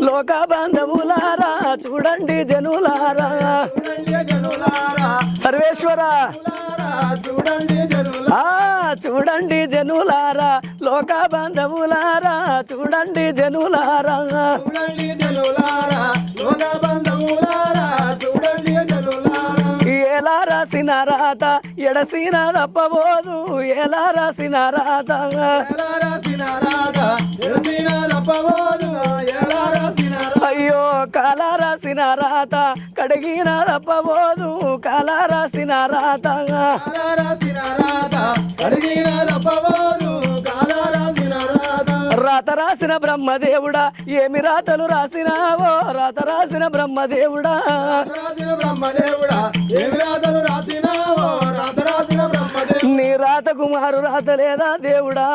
లోక బంధువులారా చూడండి జనులారా సర్వేశ్వర చూడండి జనులారా లోక బంధువులారా చూడండి జనులారా ఎలా రాసిన రాత ఎడసిన తప్పబోదు ఎలా రాసిన రాత అయ్యో కాల రాసిన రాత కడిగిన తప్పబోదు కాల రాసిన రాత రాత రాసిన బ్రహ్మదేవుడా ఏమి రాతలు రాసినావో రాత రాసిన బ్రహ్మదేవుడా నీ రాత కుమారు రాత లేదా దేవుడా